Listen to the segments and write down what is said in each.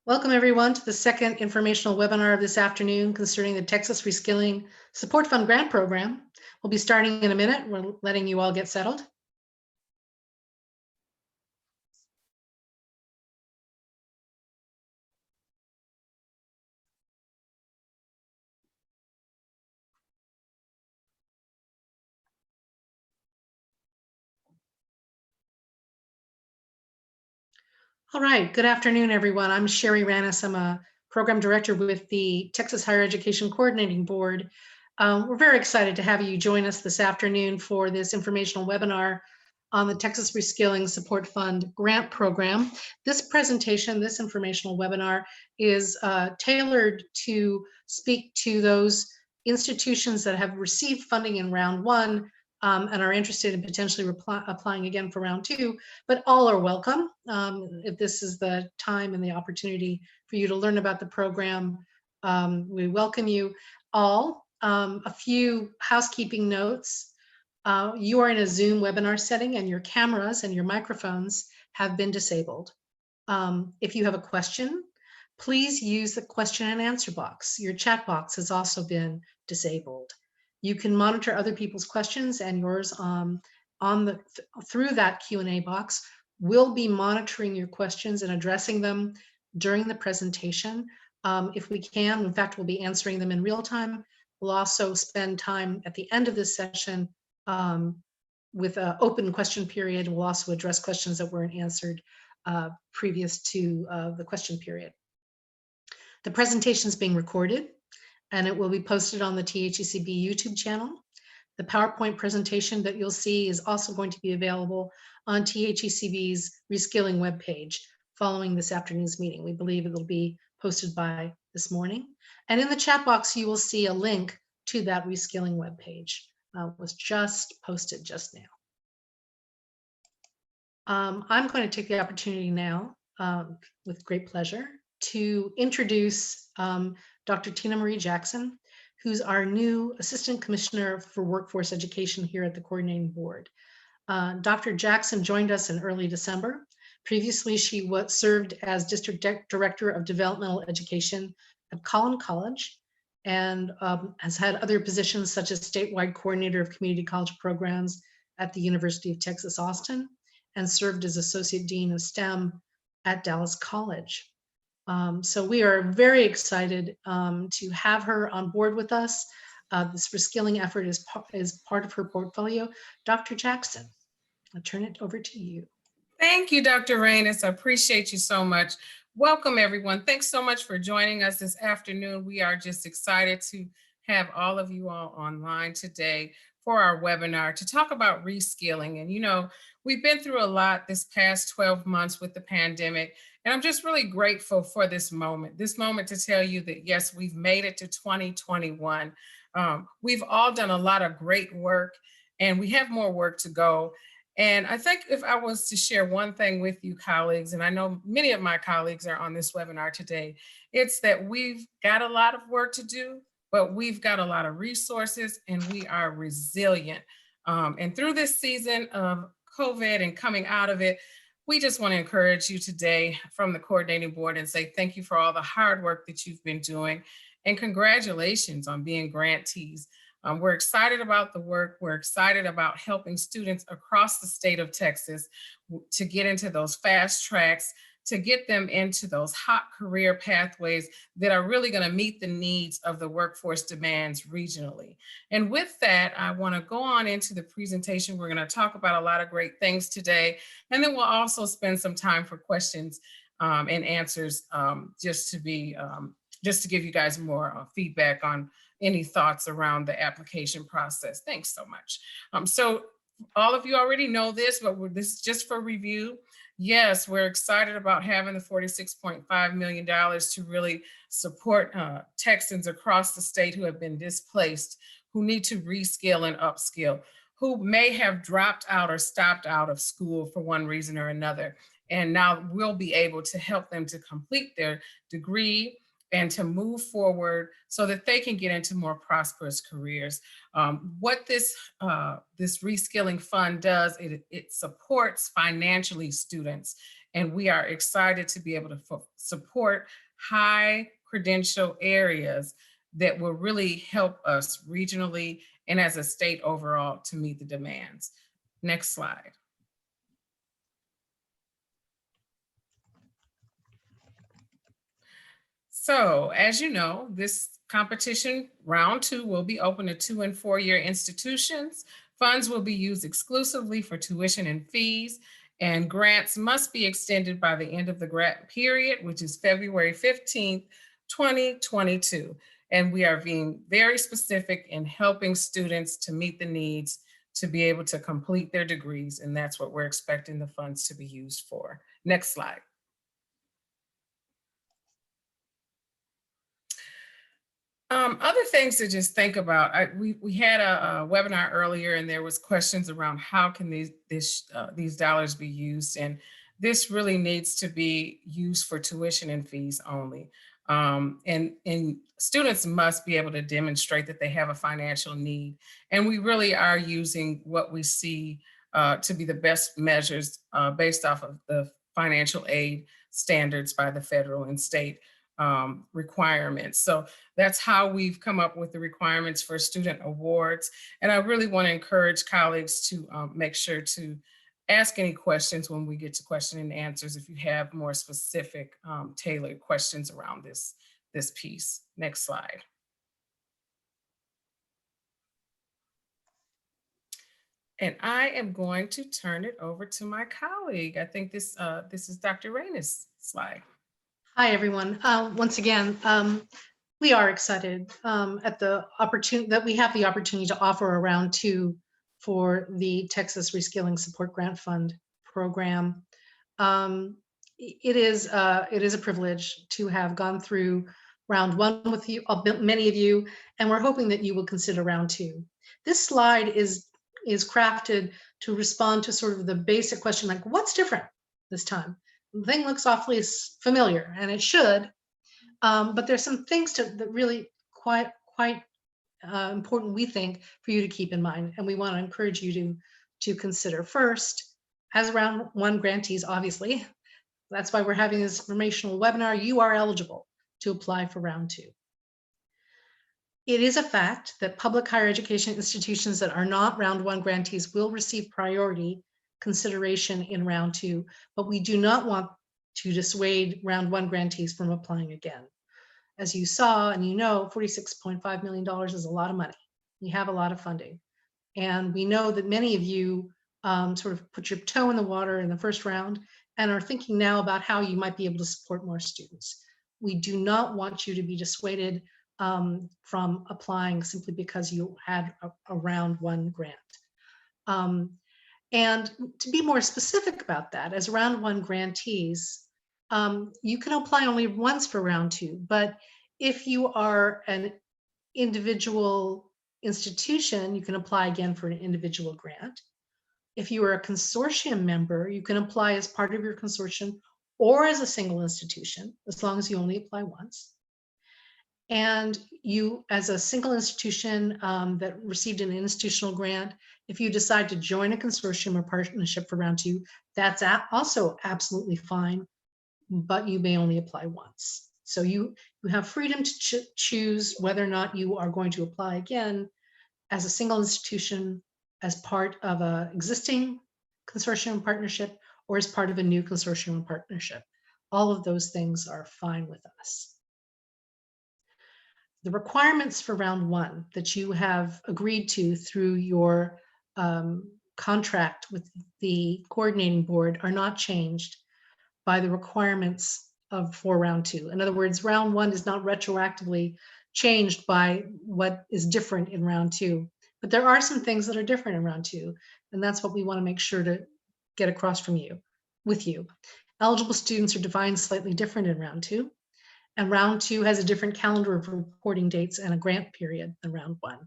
Welcome everyone to the second informational webinar of this afternoon concerning the Texas Reskilling Support Fund Grant Program. We'll be starting in a minute. We're letting you all get settled. All right, good afternoon, everyone. I'm Sherry Rannis. I'm a program director with the Texas Higher Education Coordinating Board. We're very excited to have you join us this afternoon for this informational webinar on the Texas Reskilling Support Fund Grant Program. This presentation, this informational webinar, is tailored to speak to those institutions that have received funding in round one and are interested in potentially applying again for round two, but all are welcome. If this is the time and the opportunity for you to learn about the program, we welcome you all. A few housekeeping notes. You are in a Zoom webinar setting and your cameras and your microphones have been disabled. If you have a question, please use the question and answer box. Your chat box has also been disabled. You can monitor other people's questions and yours through that Q&A box. We'll be monitoring your questions and addressing them during the presentation. If we can, in fact, we'll be answering them in real time. We'll also spend time at the end of this session with an open question period. We'll also address questions that weren't answered previous to the question period. The presentation is being recorded and it will be posted on the THECB YouTube channel. The PowerPoint presentation that you'll see is also going to be available on THECB's Reskilling webpage following this afternoon's meeting. We believe it'll be posted by this morning. And in the chat box, you will see a link to that Reskilling webpage. Was just posted just now. I'm going to take the opportunity now, with great pleasure, to introduce Dr. Tina Marie Jackson, who's our new Assistant Commissioner for Workforce Education here at the Coordinating Board. Dr. Jackson joined us in early December. Previously, she served as District Director of Developmental Education at Collin College and has had other positions such as statewide coordinator of community college programs at the University of Texas, Austin, and served as Associate Dean of STEM at Dallas College. So we are very excited to have her on board with us. This reskilling effort is part of her portfolio. Dr. Jackson, I'll turn it over to you. Thank you, Dr. Rannis. I appreciate you so much. Welcome, everyone. Thanks so much for joining us this afternoon. We are just excited to have all of you all online today for our webinar to talk about reskilling. And, you know, we've been through a lot this past 12 months with the pandemic, and I'm just really grateful for this moment to tell you that, yes, we've made it to 2021. We've all done a lot of great work, and we have more work to go. And I think if I was to share one thing with you colleagues, and I know many of my colleagues are on this webinar today, it's that we've got a lot of work to do, but we've got a lot of resources and we are resilient. And through this season of COVID and coming out of it, we just want to encourage you today from the Coordinating Board and say thank you for all the hard work that you've been doing and congratulations on being grantees. We're excited about the work. We're excited about helping students across the state of Texas to get into those fast tracks, to get them into those hot career pathways that are really going to meet the needs of the workforce demands regionally. And with that, I want to go on into the presentation. We're going to talk about a lot of great things today, and then we'll also spend some time for questions and answers, just to give you guys more feedback on any thoughts around the application process. Thanks so much. So all of you already know this, but this is just for review. Yes, we're excited about having the $46.5 million to really support Texans across the state who have been displaced, who need to reskill and upskill, who may have dropped out or stopped out of school for one reason or another. And now we'll be able to help them to complete their degree and to move forward so that they can get into more prosperous careers. What this reskilling fund does, it supports financially students And we are excited to be able to support high credential areas that will really help us regionally and as a state overall to meet the demands. Next slide. So, as you know, this competition round 2 will be open to 2 and 4-year institutions. Funds will be used exclusively for tuition and fees, and grants must be extended by the end of the grant period, which is February 15th, 2022. And we are being very specific in helping students to meet the needs to be able to complete their degrees, and that's what we're expecting the funds to be used for. Next slide. Other things to just think about. We had a webinar earlier, and there was questions around how can these dollars be used, and this really needs to be used for tuition and fees only. And students must be able to demonstrate that they have a financial need, and we really are using what we see to be the best measures based off of the financial aid standards by the federal and state requirements. So that's how we've come up with the requirements for student awards. And I really want to encourage colleagues to make sure to ask any questions when we get to question and answers if you have more specific tailored questions around this piece. Next slide. And I am going to turn it over to my colleague. I think this is Dr. Raina's slide. Hi, everyone. Once again, we are excited at the opportunity that we have the opportunity to offer a round 2 for the Texas Reskilling Support Grant Fund program. It is a privilege to have gone through round 1 with you, many of you, and we're hoping that you will consider round 2. This slide is crafted to respond to sort of the basic question, like, what's different this time? The thing looks awfully familiar, and it should, but there's some things that really quite important, we think, for you to keep in mind, and we want to encourage you to consider. First, as round 1 grantees, obviously, that's why we're having this informational webinar, you are eligible to apply for round 2. It is a fact that public higher education institutions that are not round 1 grantees will receive priority consideration in round 2, but we do not want to dissuade round 1 grantees from applying again. As you saw, and you know, $46.5 million is a lot of money. We have a lot of funding. And we know that many of you sort of put your toe in the water in the first round and are thinking now about how you might be able to support more students. We do not want you to be dissuaded from applying simply because you had a round 1 grant. And to be more specific about that, as round 1 grantees, you can apply only once for round 2, but if you are an individual institution, you can apply again for an individual grant. If you are a consortium member, you can apply as part of your consortium or as a single institution, as long as you only apply once. And you, as a single institution that received an institutional grant, if you decide to join a consortium or partnership for round 2, that's also absolutely fine, but you may only apply once. So you have freedom to choose whether or not you are going to apply again as a single institution, as part of an existing consortium partnership, or as part of a new consortium partnership. All of those things are fine with us. The requirements for round 1 that you have agreed to through your contract with the coordinating board are not changed by the requirements for round 2. In other words, round 1 is not retroactively changed by what is different in round 2. But there are some things that are different in round 2, and that's what we want to make sure to get across with you. Eligible students are defined slightly different in round 2. And round 2 has a different calendar of reporting dates and a grant period than round 1.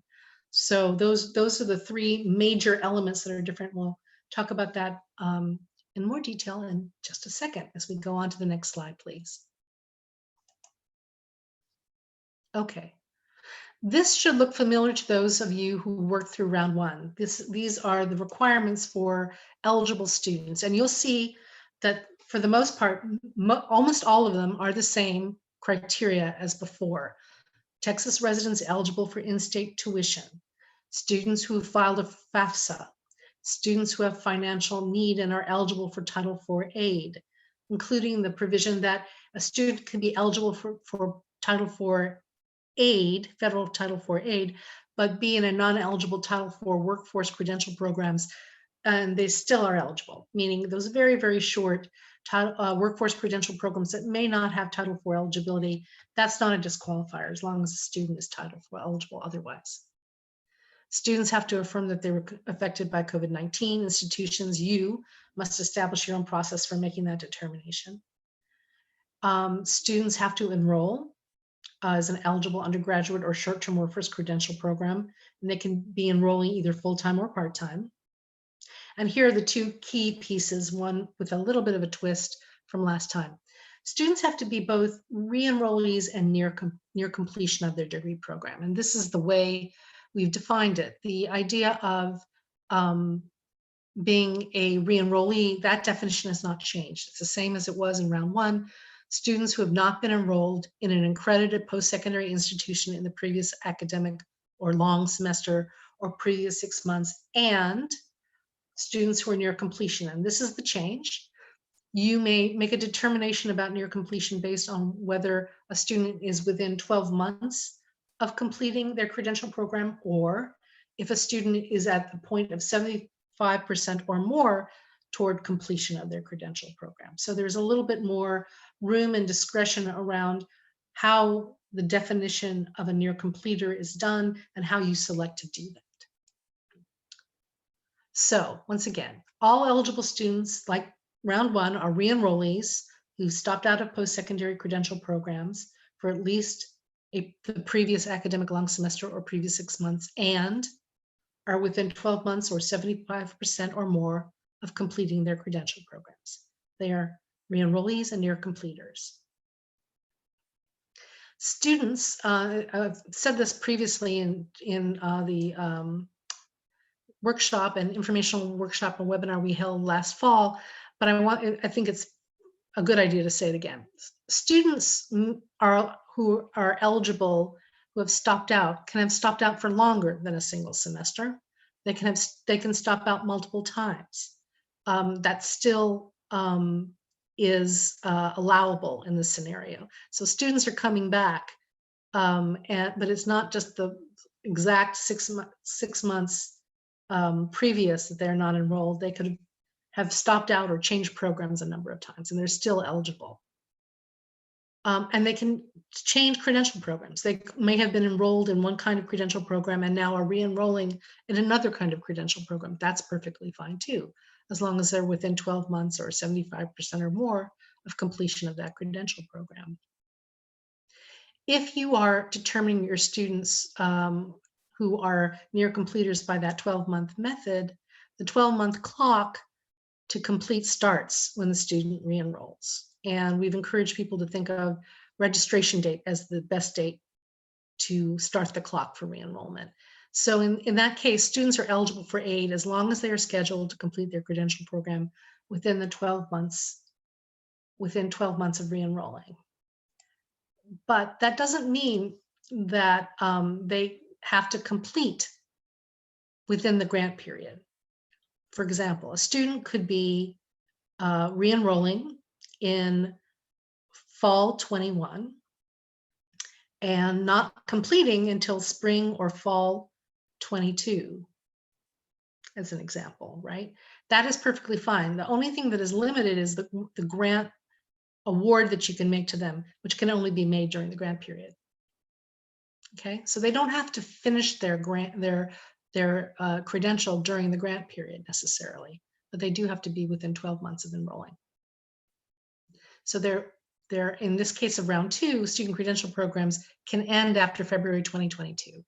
So those are the 3 major elements that are different. We'll talk about that in more detail in just a second as we go on to the next slide, please. Okay. This should look familiar to those of you who worked through round 1. These are the requirements for eligible students. And you'll see that for the most part, almost all of them are the same criteria as before. Texas residents eligible for in-state tuition, students who have filed a FAFSA, students who have financial need and are eligible for Title IV aid, including the provision that a student can be eligible for Title IV aid, federal Title IV aid, but be in a non-eligible Title IV workforce credential programs, and they still are eligible, meaning those very, very short workforce credential programs that may not have Title IV eligibility. That's not a disqualifier as long as the student is Title IV eligible otherwise. Students have to affirm that they were affected by COVID-19. Institutions, you must establish your own process for making that determination. Students have to enroll as an eligible undergraduate or short-term workforce credential program, and they can be enrolling either full-time or part-time. And here are the two key pieces, one with a little bit of a twist from last time. Students have to be both re-enrollees and near completion of their degree program. And this is the way we've defined it. The idea of being a re-enrollee, that definition has not changed. It's the same as it was in round one. Students who have not been enrolled in an accredited post-secondary institution in the previous academic or long semester or previous 6 months, and students who are near completion. And this is the change. You may make a determination about near completion based on whether a student is within 12 months of completing their credential program, or if a student is at the point of 75% or more toward completion of their credential program. So there's a little bit more room and discretion around how the definition of a near completer is done and how you select to do that. So once again, all eligible students like round one are re-enrollees who stopped out of post-secondary credential programs for at least the previous academic long semester or previous 6 months and are within 12 months or 75% or more of completing their credential programs. They are re-enrollees and near completers. Students, I've said this previously in the workshop and informational workshop and webinar we held last fall, but I think it's a good idea to say it again. Students who are eligible, who have stopped out, can have stopped out for longer than a single semester. They can stop out multiple times. That still is allowable in this scenario. So students are coming back, but it's not just the exact 6 months previous that they're not enrolled. They could have stopped out or changed programs a number of times, and they're still eligible. And they can change credential programs. They may have been enrolled in one kind of credential program and now are re-enrolling in another kind of credential program. That's perfectly fine too, as long as they're within 12 months or 75% or more of completion of that credential program. If you are determining your students who are near completers by that 12-month method, the 12-month clock to complete starts when the student re-enrolls. And we've encouraged people to think of registration date as the best date to start the clock for re-enrollment. So in that case, students are eligible for aid as long as they are scheduled to complete their credential program within 12 months of re-enrolling. But that doesn't mean that they have to complete within the grant period. For example, a student could be re-enrolling in fall 21 and not completing until spring or fall 22, as an example, right? That is perfectly fine. The only thing that is limited is the grant award that you can make to them, which can only be made during the grant period. Okay, so they don't have to finish their credential during the grant period necessarily, but they do have to be within 12 months of enrolling. So they're in this case of round two, student credential programs can end after February 2022.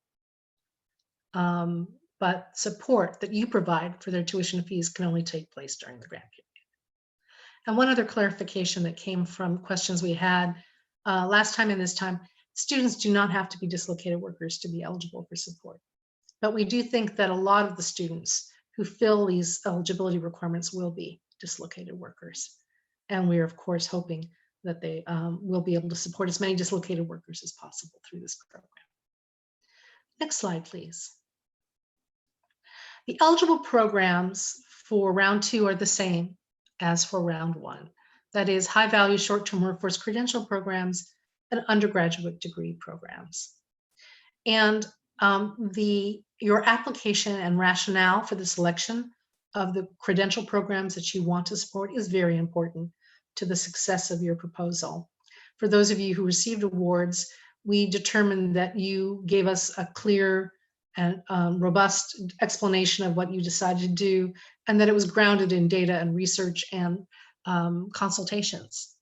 But support that you provide for their tuition fees can only take place during the grant period. And one other clarification that came from questions we had last time and this time, students do not have to be dislocated workers to be eligible for support. But we do think that a lot of the students who fill these eligibility requirements will be dislocated workers. And we're, of course, hoping that they will be able to support as many dislocated workers as possible through this program. Next slide, please. The eligible programs for round 2 are the same as for round 1. That is high-value short-term workforce credential programs and undergraduate degree programs. And your application and rationale for the selection of the credential programs that you want to support is very important to the success of your proposal. For those of you who received awards, we determined that you gave us a clear and robust explanation of what you decided to do, and that it was grounded in data and research and consultations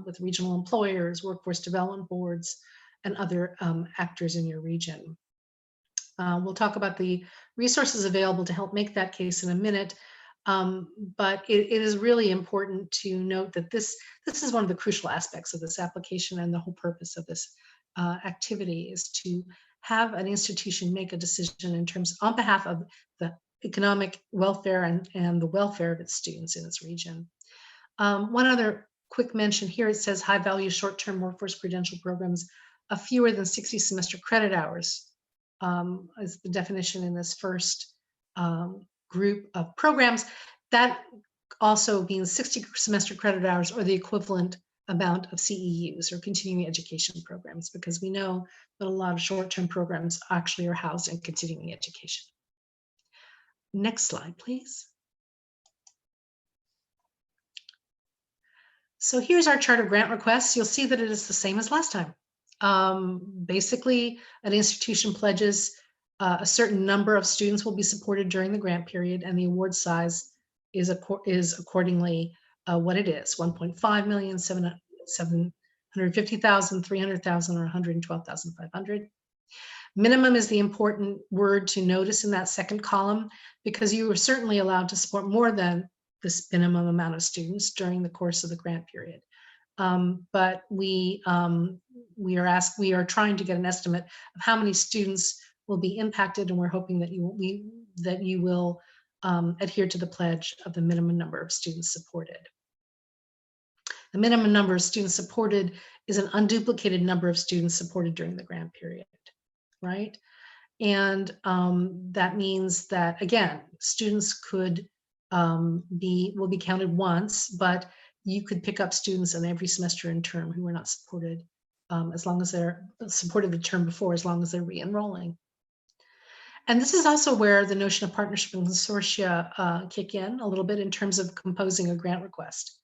with regional employers, workforce development boards, and other actors in your region. We'll talk about the resources available to help make that case in a minute, but it is really important to note that this is one of the crucial aspects of this application, and the whole purpose of this activity is to have an institution make a decision in terms on behalf of the economic welfare and the welfare of its students in its region. One other quick mention here, it says high value short-term workforce credential programs of fewer than 60 semester credit hours is the definition in this first group of programs. That also means 60 semester credit hours or the equivalent amount of CEUs or continuing education programs, because we know that a lot of short-term programs actually are housed in continuing education. Next slide, please. So here's our chart of grant requests. You'll see that it is the same as last time. Basically, an institution pledges a certain number of students will be supported during the grant period, and the award size is accordingly what it is: 1.5 million, 750,000, 300,000, or 112,500. Minimum is the important word to notice in that second column, because you are certainly allowed to support more than this minimum amount of students during the course of the grant period. But we are trying to get an estimate of how many students will be impacted, and we're hoping that you will adhere to the pledge of the minimum number of students supported. The minimum number of students supported is an unduplicated number of students supported during the grant period, right? And that means that, again, students could will be counted once, but you could pick up students in every semester and term who were not supported as long as they're supported the term before, as long as they're re-enrolling. And this is also where the notion of partnership and consortia kick in a little bit in terms of composing a grant request.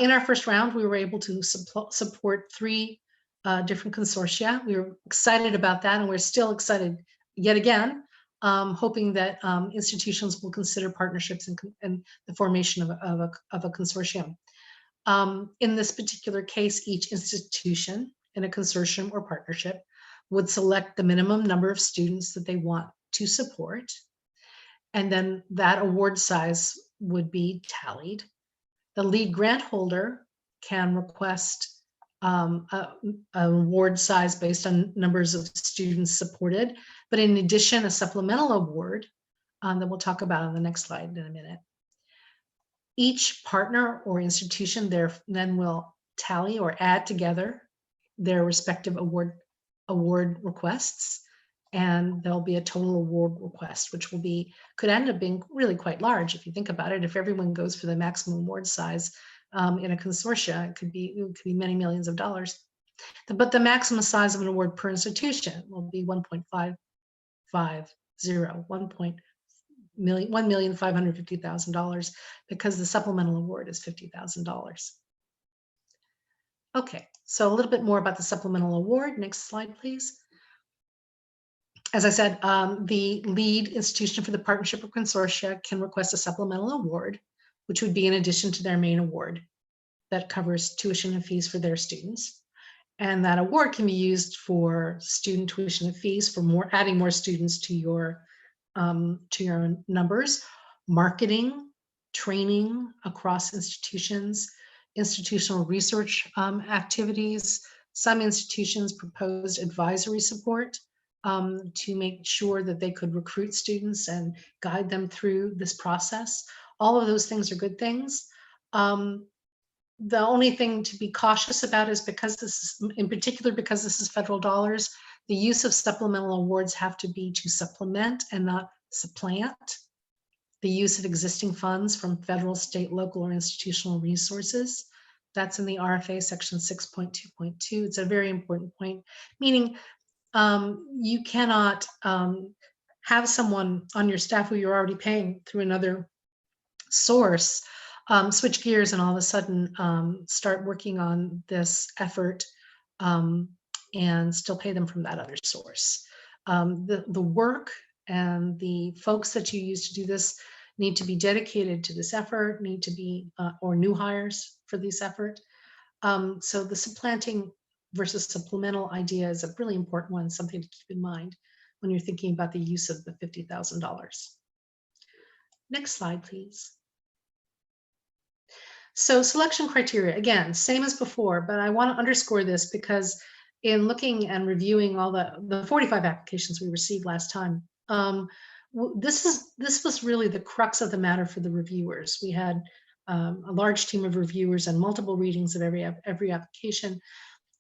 In our first round, we were able to support 3 different consortia. We were excited about that, and we're still excited yet again, hoping that institutions will consider partnerships and the formation of a consortium. In this particular case, each institution in a consortium or partnership would select the minimum number of students that they want to support, and then that award size would be tallied. The lead grant holder can request an award size based on numbers of students supported, but in addition, a supplemental award that we'll talk about on the next slide in a minute. Each partner or institution then will tally or add together their respective award requests, and there'll be a total award request, which could end up being really quite large if you think about it. If everyone goes for the maximum award size in a consortia, it could be many millions of dollars. But the maximum size of an award per institution will be $1.550,000, because the supplemental award is $50,000. Okay, so a little bit more about the supplemental award. Next slide, please. As I said, the lead institution for the partnership or consortia can request a supplemental award, which would be in addition to their main award that covers tuition and fees for their students. And that award can be used for student tuition and fees, for adding more students to your numbers, marketing, training across institutions, institutional research activities. Some institutions proposed advisory support to make sure that they could recruit students and guide them through this process. All of those things are good things. The only thing to be cautious about is because this is, in particular, because this is federal dollars, the use of supplemental awards have to be to supplement and not supplant the use of existing funds from federal, state, local, or institutional resources. That's in the RFA section 6.2.2. It's a very important point, meaning you cannot have someone on your staff who you're already paying through another source switch gears and all of a sudden start working on this effort um, and still pay them from that other source. The work and the folks that you use to do this need to be dedicated to this effort, need to be, or new hires for this effort. So the supplanting versus supplemental idea is a really important one, something to keep in mind when you're thinking about the use of the $50,000. Next slide, please. So selection criteria, again, same as before, but I want to underscore this because in looking and reviewing all the 45 applications we received last time, this was really the crux of the matter for the reviewers. We had a large team of reviewers and multiple readings of every application.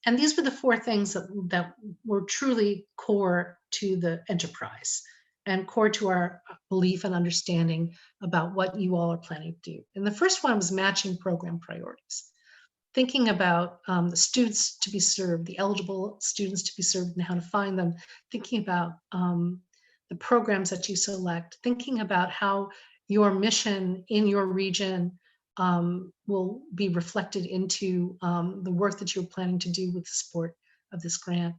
And these were the four things that were truly core to the enterprise and core to our belief and understanding about what you all are planning to do. And the first one was matching program priorities, thinking about the students to be served, the eligible students to be served and how to find them, thinking about the programs that you select, thinking about how your mission in your region will be reflected into the work that you're planning to do with the support of this grant.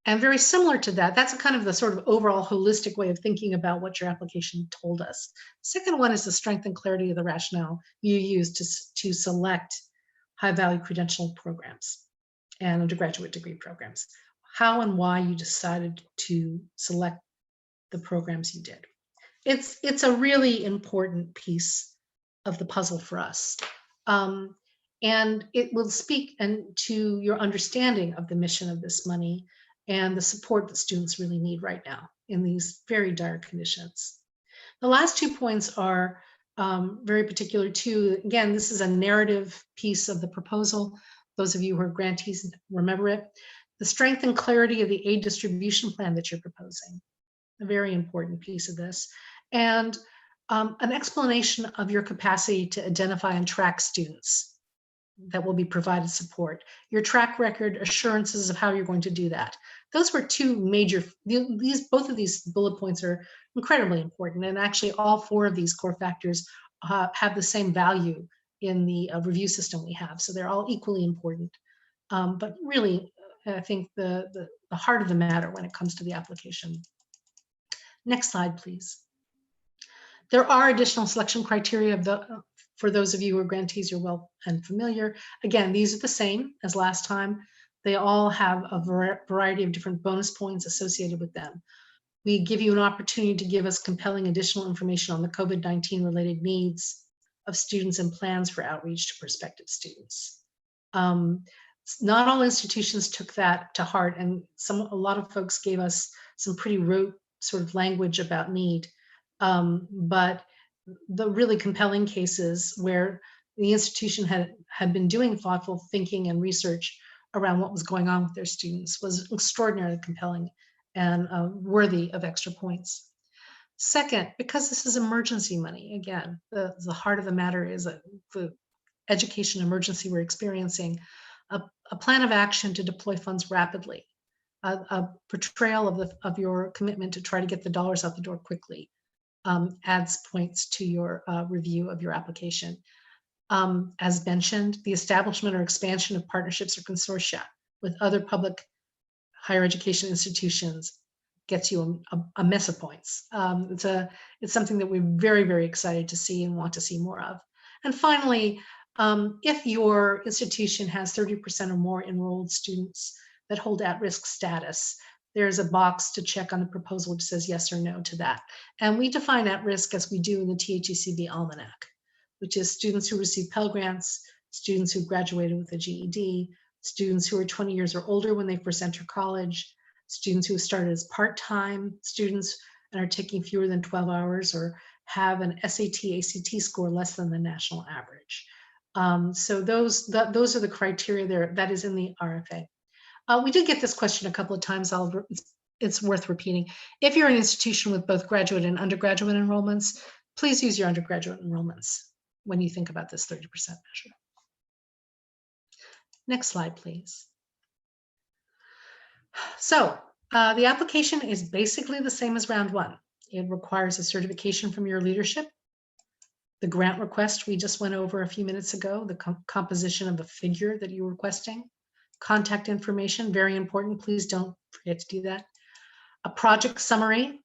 And very similar to that, that's a kind of the sort of overall holistic way of thinking about what your application told us. Second one is the strength and clarity of the rationale you use to select high value credential programs and undergraduate degree programs. How and why you decided to select the programs you did. It's a really important piece of the puzzle for us. And it will speak to your understanding of the mission of this money and the support that students really need right now in these very dire conditions. The last 2 points are very particular too. Again, this is a narrative piece of the proposal. Those of you who are grantees remember it. The strength and clarity of the aid distribution plan that you're proposing, a very important piece of this. And an explanation of your capacity to identify and track students that will be provided support, your track record, assurances of how you're going to do that. Those were two major, both of these bullet points are incredibly important. And actually all four of these core factors have the same value in the review system we have. So they're all equally important. But really, I think the heart of the matter when it comes to the application. Next slide, please. There are additional selection criteria for those of you who are grantees, you're well and familiar. Again, these are the same as last time. They all have a variety of different bonus points associated with them. We give you an opportunity to give us compelling additional information on the COVID-19 related needs of students and plans for outreach to prospective students. Not all institutions took that to heart, and a lot of folks gave us some pretty rote sort of language about need. But the really compelling cases where the institution had been doing thoughtful thinking and research around what was going on with their students was extraordinarily compelling and worthy of extra points. Second, because this is emergency money, again, the heart of the matter is the education emergency we're experiencing, a plan of action to deploy funds rapidly, a portrayal of your commitment to try to get the dollars out the door quickly. Adds points to your review of your application. As mentioned, the establishment or expansion of partnerships or consortia with other public higher education institutions gets you a mess of points. It's something that we're very, very excited to see and want to see more of. And finally, if your institution has 30% or more enrolled students that hold at-risk status, there's a box to check on the proposal which says yes or no to that. And we define at-risk as we do in the THECB Almanac, which is students who receive Pell Grants, students who graduated with a GED, students who are 20 years or older when they first enter college, students who started as part-time students and are taking fewer than 12 hours or have an SAT, ACT score less than the national average. So those are the criteria there. That is in the RFA. We did get this question a couple of times. It's worth repeating. If you're an institution with both graduate and undergraduate enrollments, please use your undergraduate enrollments when you think about this 30% measure. Next slide, please. So the application is basically the same as round one. It requires a certification from your leadership. The grant request we just went over a few minutes ago, the composition of the figure that you're requesting. Contact information, very important. Please don't forget to do that. A project summary,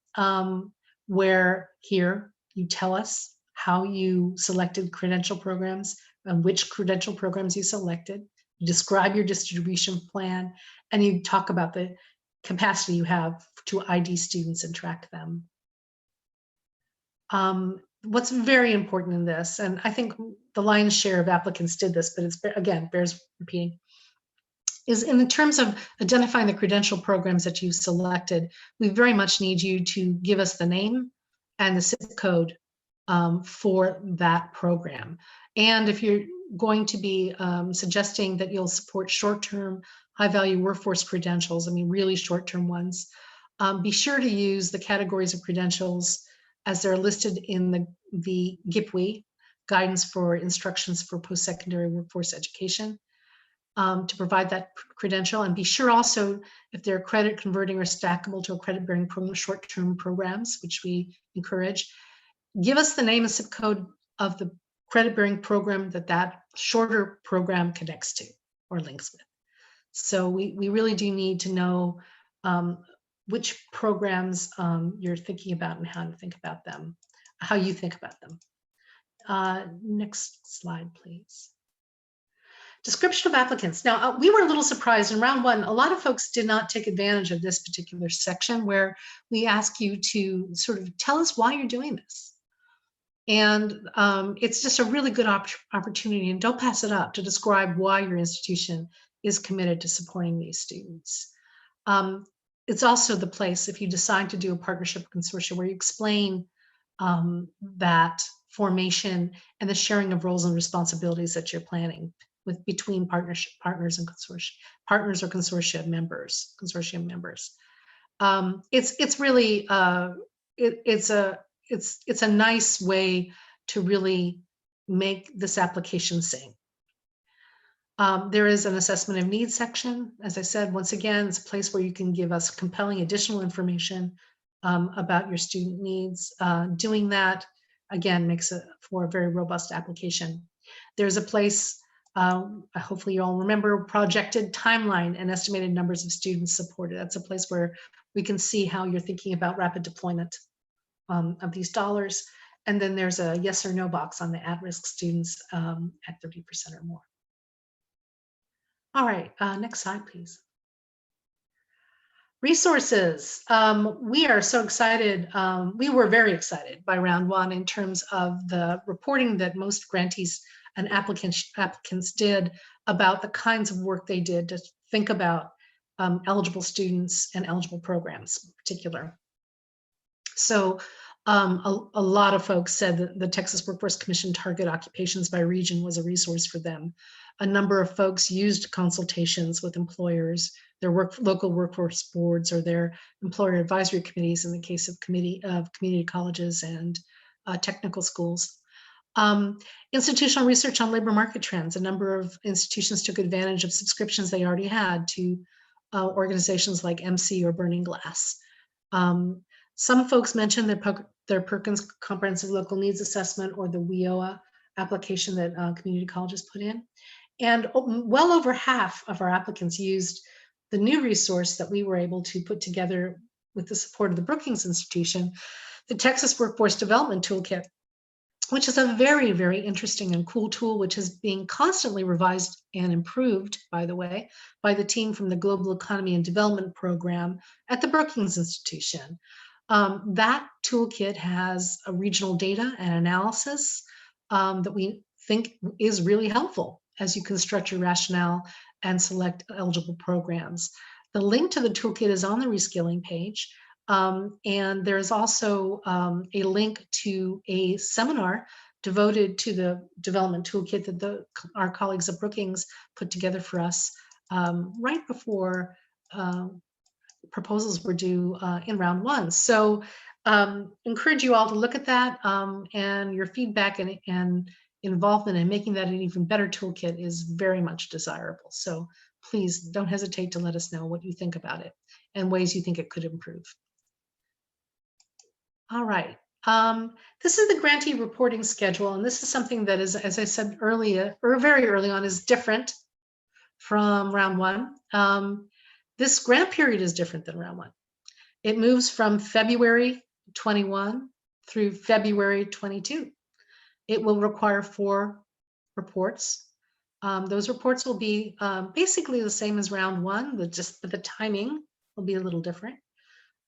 where here you tell us how you selected credential programs and which credential programs you selected. You describe your distribution plan, and you talk about the capacity you have to ID students and track them. What's very important in this, and I think the lion's share of applicants did this, but it's, again, bears repeating, is in terms of identifying the credential programs that you've selected, we very much need you to give us the name and the zip code for that program. And if you're going to be suggesting that you'll support short-term, high-value workforce credentials, I mean, really short-term ones, be sure to use the categories of credentials as they're listed in the GIPWE, Guidance for Instructions for Post-Secondary Workforce Education, to provide that credential. And be sure also, if they're credit converting or stackable to a credit-bearing program, short-term programs, which we encourage, give us the name and zip code of the credit-bearing program that shorter program connects to or links with. So we really do need to know which programs you're thinking about and how to think about them, how you think about them. Next slide, please. Description of applicants. Now, we were a little surprised in round one. A lot of folks did not take advantage of this particular section where we ask you to sort of tell us why you're doing this. And it's just a really good opportunity, and don't pass it up, to describe why your institution is committed to supporting these students. It's also the place, if you decide to do a partnership consortium, where you explain that formation and the sharing of roles and responsibilities that you're planning between partners and partners or consortium members. It's really it's a nice way to really make this application sing. There is an assessment of needs section. As I said, once again, it's a place where you can give us compelling additional information about your student needs. Doing that, again, makes it for a very robust application. There's a place, hopefully you all remember, projected timeline and estimated numbers of students supported. That's a place where we can see how you're thinking about rapid deployment of these dollars. And then there's a yes or no box on the at-risk students at 30% or more. All right, next slide, please. Resources. We are so excited. We were very excited by round one in terms of the reporting that most grantees and applicants did about the kinds of work they did to think about eligible students and eligible programs in particular. So a lot of folks said that the Texas Workforce Commission target occupations by region was a resource for them. A number of folks used consultations with employers, their local workforce boards, or their employer advisory committees in the case of community colleges and technical schools. Institutional research on labor market trends. A number of institutions took advantage of subscriptions they already had to organizations like MC or Burning Glass. Some folks mentioned their Perkins Comprehensive Local Needs Assessment, or the WIOA application that community colleges put in. And well over half of our applicants used the new resource that we were able to put together with the support of the Brookings Institution, the Texas Workforce Development Toolkit, which is a very, very interesting and cool tool, which is being constantly revised and improved, by the way, by the team from the Global Economy and Development Program at the Brookings Institution. That toolkit has a regional data and analysis that we think is really helpful as you construct your rationale and select eligible programs. The link to the toolkit is on the Reskilling page. And there's also a link to a seminar devoted to the development toolkit that our colleagues at Brookings put together for us right before proposals were due in round one. So encourage you all to look at that, and your feedback and involvement in making that an even better toolkit is very much desirable. So please don't hesitate to let us know what you think about it and ways you think it could improve. All right. This is the grantee reporting schedule, and this is something that is, as I said earlier, or very early on, is different from round one. This grant period is different than round one. It moves from February 21 through February 22. It will require 4 reports. Those reports will be basically the same as round one, but the timing will be a little different.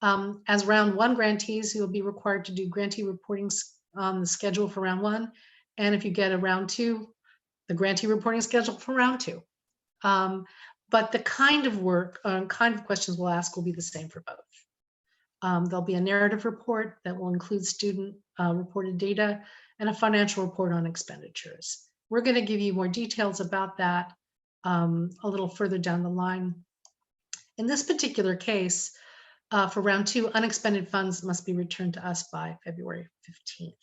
As round one grantees, you'll be required to do grantee reporting on the schedule for round one. And if you get a round two, the grantee reporting schedule for round two. But the kind of work, kind of questions we'll ask will be the same for both. There'll be a narrative report that will include student reported data and a financial report on expenditures. We're going to give you more details about that a little further down the line. In this particular case, for round two, unexpended funds must be returned to us by February 15th.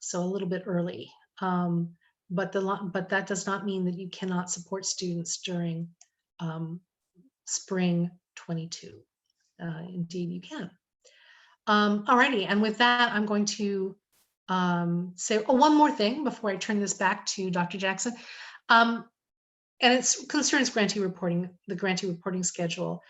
So a little bit early. But that does not mean that you cannot support students during spring 22. Indeed, you can. Alrighty, and with that, I'm going to say one more thing before I turn this back to Dr. Jackson. And it concerns grantee reporting, the grantee reporting schedule.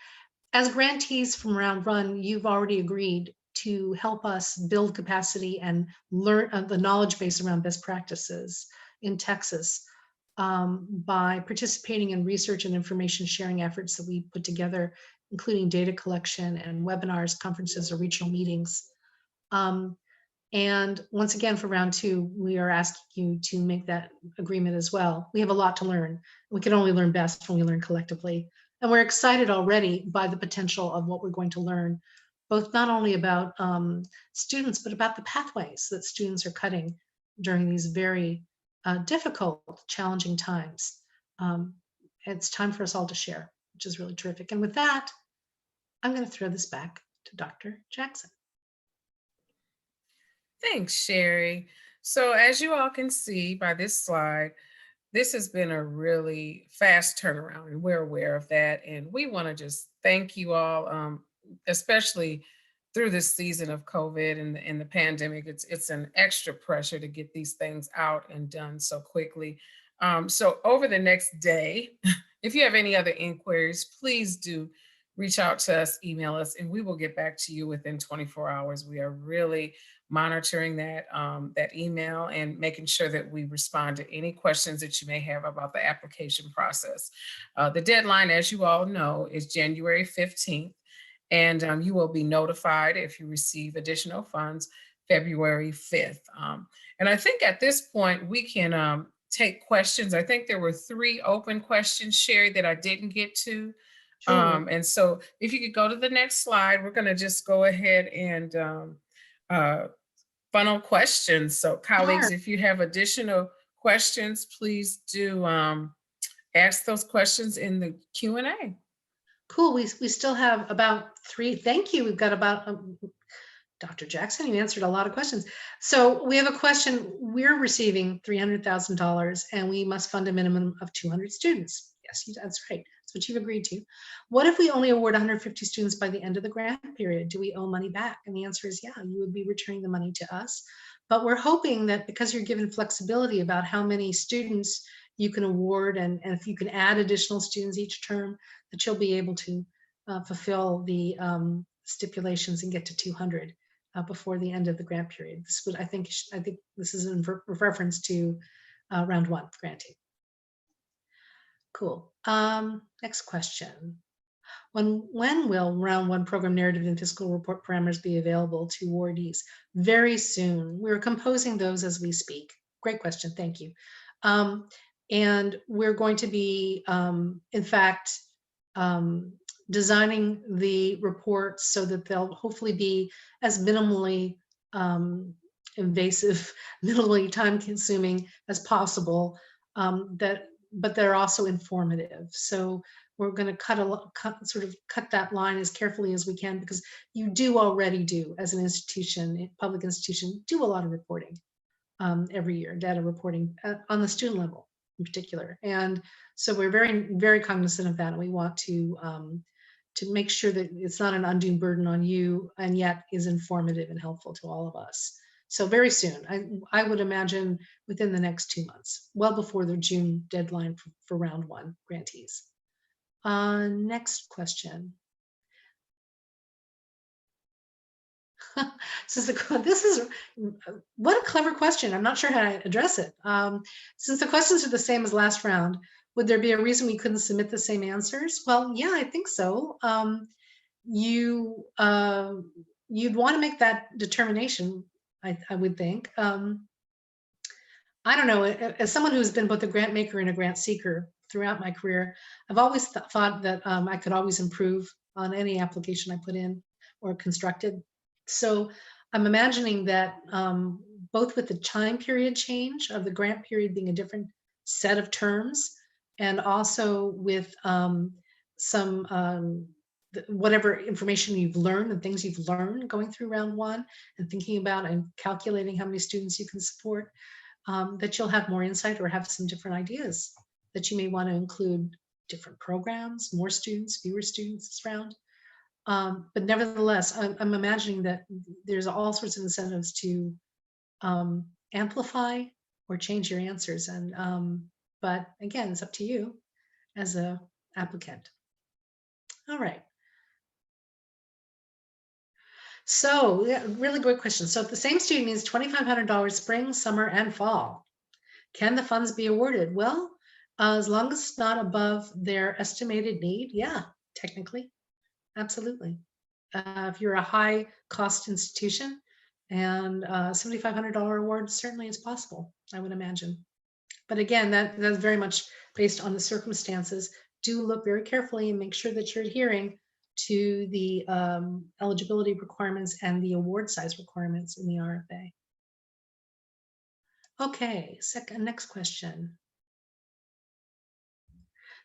As grantees from round one, you've already agreed to help us build capacity and learn the knowledge base around best practices in Texas by participating in research and information sharing efforts that we put together, including data collection and webinars, conferences, or regional meetings. And once again, for round two, we are asking you to make that agreement as well. We have a lot to learn. We can only learn best when we learn collectively. And we're excited already by the potential of what we're going to learn, both not only about students, but about the pathways that students are cutting during these very difficult, challenging times. It's time for us all to share, which is really terrific. And with that, I'm going to throw this back to Dr. Jackson. Thanks, Sherry. So as you all can see by this slide, this has been a really fast turnaround, and we're aware of that. And we want to just thank you all, especially through this season of COVID and the pandemic. It's an extra pressure to get these things out and done so quickly. So over the next day, if you have any other inquiries, please do reach out to us, email us, and we will get back to you within 24 hours. We are really monitoring that email and making sure that we respond to any questions that you may have about the application process. The deadline, as you all know, is January 15th, and you will be notified if you receive additional funds February 5th. And I think at this point we can take questions. I think there were 3 open questions, Sherry, that I didn't get to. Sure. And so if you could go to the next slide, we're going to just go ahead and funnel questions. So colleagues, Sure. if you have additional questions, please do ask those questions in the Q&A. Cool. We still have about 3. Thank you. We've got about Dr. Jackson, you answered a lot of questions. So we have a question. We're receiving $300,000 and we must fund a minimum of 200 students. Yes, that's right. That's what you've agreed to. What if we only award 150 students by the end of the grant period? Do we owe money back? And the answer is yeah, you would be returning the money to us. But we're hoping that because you're given flexibility about how many students you can award and if you can add additional students each term, that you'll be able to fulfill the stipulations and get to 200 before the end of the grant period. This would, I think this is in reference to round 1 granting. Cool. Next question. When will round 1 program narrative and fiscal report parameters be available to awardees? Very soon. We're composing those as we speak. Great question. Thank you. And we're going to be, in fact, designing the reports so that they'll hopefully be as minimally invasive, minimally time consuming as possible, but they're also informative. So we're going to cut that line as carefully as we can, because you do already do, as an institution, a public institution, do a lot of reporting every year, data reporting on the student level in particular. And so we're very, very cognizant of that. And we want to make sure that it's not an undue burden on you, and yet is informative and helpful to all of us. So very soon, I would imagine within the next 2 months, well before the June deadline for round one grantees. Next question. This is what a clever question. I'm not sure how to address it. Since the questions are the same as last round, would there be a reason we couldn't submit the same answers? Well, yeah, I think so. You'd want to make that determination, I would think. I don't know. As someone who's been both a grant maker and a grant seeker throughout my career, I've always thought that I could always improve on any application I put in or constructed. So I'm imagining that both with the time period change of the grant period being a different set of terms, and also with whatever information you've learned and things you've learned going through round one, and thinking about and calculating how many students you can support, that you'll have more insight or have some different ideas that you may want to include different programs, more students, fewer students this round. But nevertheless, I'm imagining that there's all sorts of incentives to amplify or change your answers. But again, it's up to you as a applicant. All right. So yeah, really great question. So if the same student needs $2,500 spring, summer, and fall, can the funds be awarded? Well, as long as it's not above their estimated need, yeah, technically, absolutely. If you're a high cost institution, and $7,500 award certainly is possible, I would imagine. But again, that's very much based on the circumstances. Do look very carefully and make sure that you're adhering to the eligibility requirements and the award size requirements in the RFA. Okay, next question.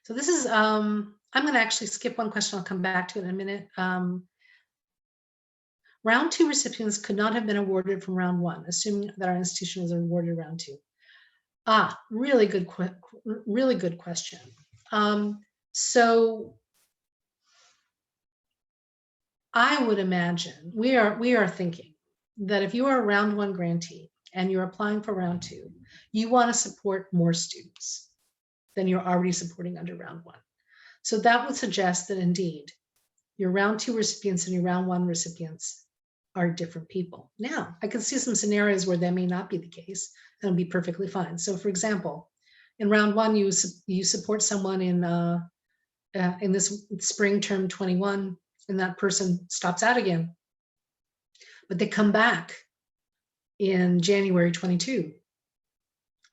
So this is, I'm going to actually skip one question. I'll come back to it in a minute. Round two recipients could not have been awarded from round one, assuming that our institution was awarded round two. Really good question. So I would imagine we are thinking that if you are a round one grantee and you're applying for round two, you want to support more students than you're already supporting under round one. So that would suggest that indeed your round two recipients and your round one recipients are different people. Now, I can see some scenarios where that may not be the case, and it'll be perfectly fine. So for example, in round one, you support someone in this spring term 21, and that person stops out again, but they come back in January 22.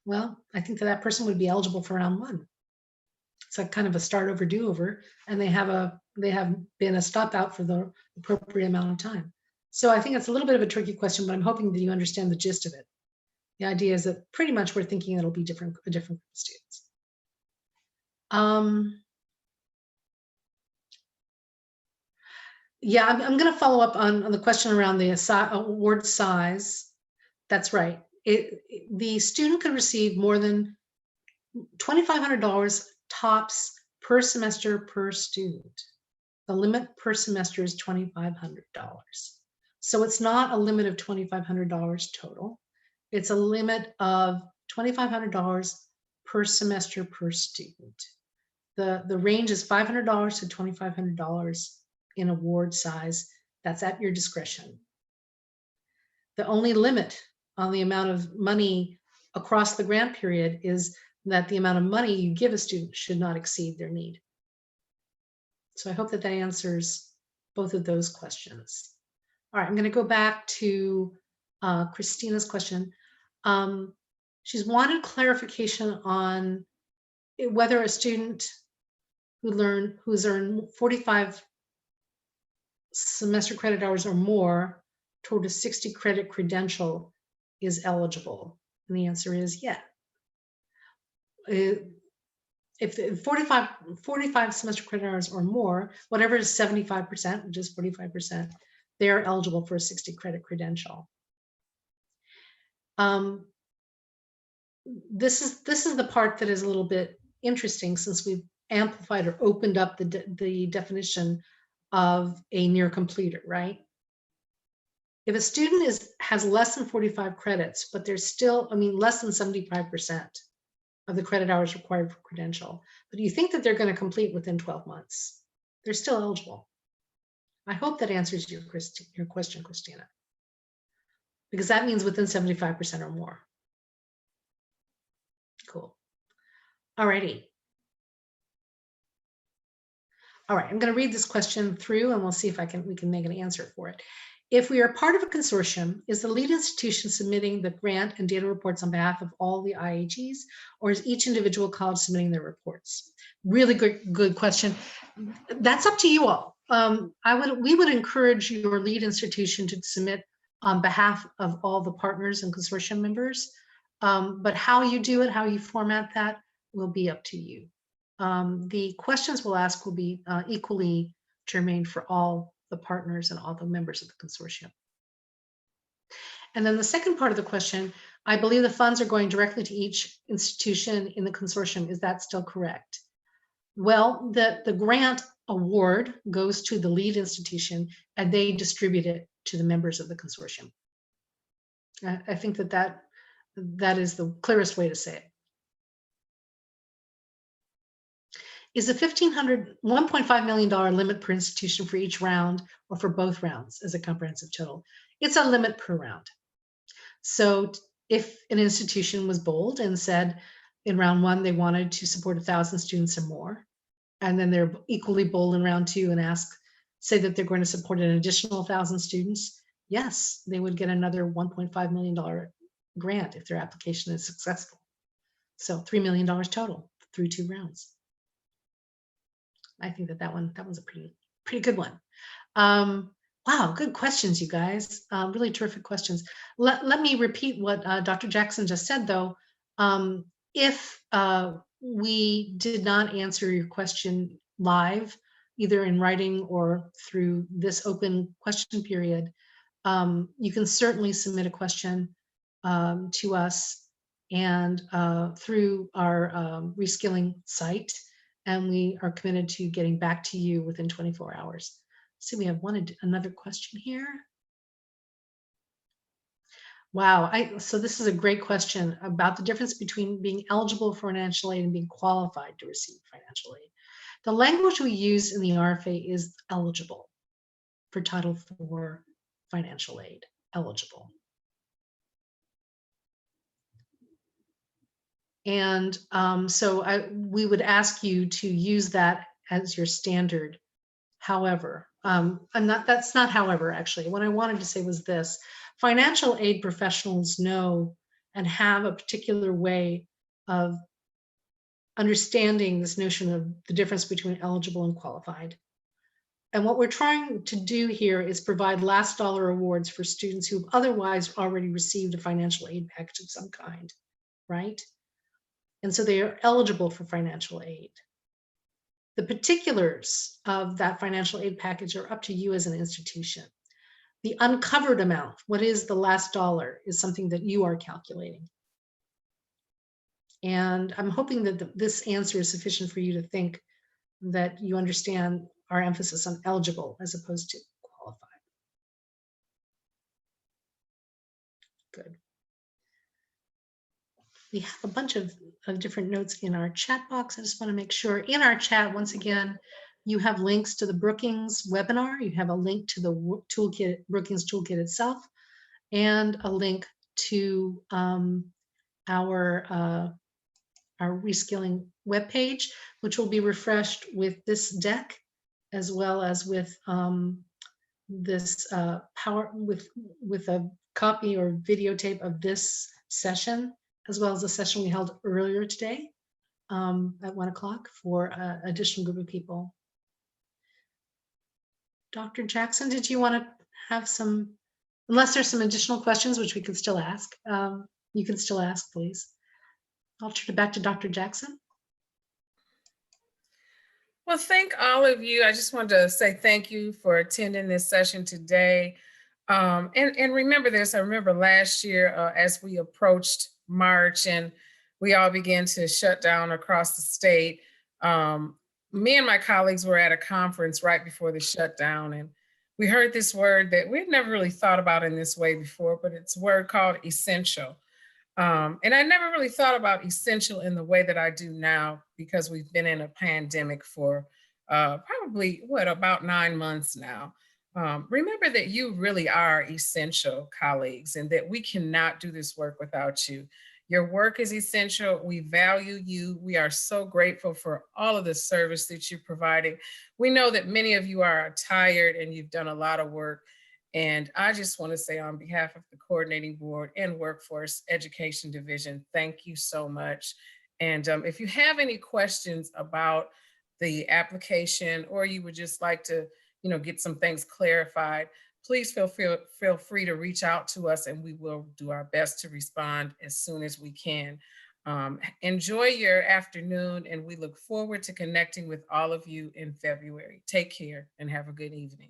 Well, I think that person would be eligible for round one. It's like kind of a start over, do over, and they have been a stop out for the appropriate amount of time. So I think it's a little bit of a tricky question, but I'm hoping that you understand the gist of it. The idea is that pretty much we're thinking it'll be a different group of students. Yeah, I'm going to follow up on the question around the award size. That's right. The student could receive more than $2,500 tops per semester per student. The limit per semester is $2,500. So it's not a limit of $2,500 total. It's a limit of $2,500 per semester per student. The range is $500 to $2,500 in award size. That's at your discretion. The only limit on the amount of money across the grant period is that the amount of money you give a student should not exceed their need. So I hope that answers both of those questions. All right, I'm going to go back to Christina's question. She's wanted clarification on whether a student who's earned 45 semester credit hours or more toward a 60 credit credential is eligible? And the answer is yeah. If 45 semester credit hours or more, whatever is 75%, which is 45%, they are eligible for a 60 credit credential. This is the part that is a little bit interesting, since we've amplified or opened up the definition of a near completer, right? If a student has less than 45 credits, but there's still, less than 75% of the credit hours required for credential, but you think that they're going to complete within 12 months, they're still eligible. I hope that answers your question, Christina, because that means within 75% or more. Cool. All righty. All right, I'm going to read this question through and we'll see if we can make an answer for it. If we are part of a consortium, is the lead institution submitting the grant and data reports on behalf of all the IAGs, or is each individual college submitting their reports? Really good question. That's up to you all. We would encourage your lead institution to submit on behalf of all the partners and consortium members, but how you do it, how you format that, will be up to you. The questions we'll ask will be equally germane for all the partners and all the members of the consortium. And then the second part of the question, I believe the funds are going directly to each institution in the consortium. Is that still correct? Well, the grant award goes to the lead institution and they distribute it to the members of the consortium. I think that is the clearest way to say it. Is a $1.5 million limit per institution for each round or for both rounds as a comprehensive total? It's a limit per round. So if an institution was bold and said in round one they wanted to support 1,000 students or more, and then they're equally bold in round two and say that they're going to support an additional 1,000 students, yes, they would get another $1.5 million grant if their application is successful. So $3 million total through 2 rounds. I think that one's a pretty good one. Wow, good questions, you guys. Really terrific questions. Let me repeat what Dr. Jackson just said, though. If we did not answer your question live, either in writing or through this open question period, you can certainly submit a question to us and through our Reskilling site. And we are committed to getting back to you within 24 hours. So we have another question here. Wow, so this is a great question about the difference between being eligible for financial aid and being qualified to receive financial aid. The language we use in the RFA is eligible for Title IV financial aid, eligible. And so we would ask you to use that as your standard. However, that's not however, actually. What I wanted to say was this: financial aid professionals know and have a particular way of understanding this notion of the difference between eligible and qualified. And what we're trying to do here is provide last dollar awards for students who've otherwise already received a financial aid package of some kind, right? And so they are eligible for financial aid. The particulars of that financial aid package are up to you as an institution. The uncovered amount, what is the last dollar, is something that you are calculating. And I'm hoping that this answer is sufficient for you to think that you understand our emphasis on eligible as opposed to qualified. Good. We have a bunch of different notes in our chat box. I just want to make sure in our chat, once again, you have links to the Brookings webinar. You have a link to the toolkit, Brookings toolkit itself, and a link to our Reskilling webpage, which will be refreshed with this deck, as well as with this with a copy or videotape of this session, as well as the session we held earlier today at 1 o'clock for an additional group of people. Dr. Jackson, did you want to have some Unless there's some additional questions, which we can still ask. You can still ask, please. I'll turn it back to Dr. Jackson. Well, thank all of you. I just wanted to say thank you for attending this session today. And remember this, I remember last year as we approached March and we all began to shut down across the state, me and my colleagues were at a conference right before the shutdown, and we heard this word that we'd never really thought about in this way before, but it's a word called essential. And I never really thought about essential in the way that I do now because we've been in a pandemic for probably, about 9 months now. Remember that you really are essential, colleagues, and that we cannot do this work without you. Your work is essential. We value you. We are so grateful for all of the service that you're providing. We know that many of you are tired and you've done a lot of work. And I just want to say on behalf of the coordinating board and workforce education division, thank you so much. And if you have any questions about the application or you would just like to, get some things clarified, please feel free to reach out to us and we will do our best to respond as soon as we can. Enjoy your afternoon and we look forward to connecting with all of you in February. Take care and have a good evening.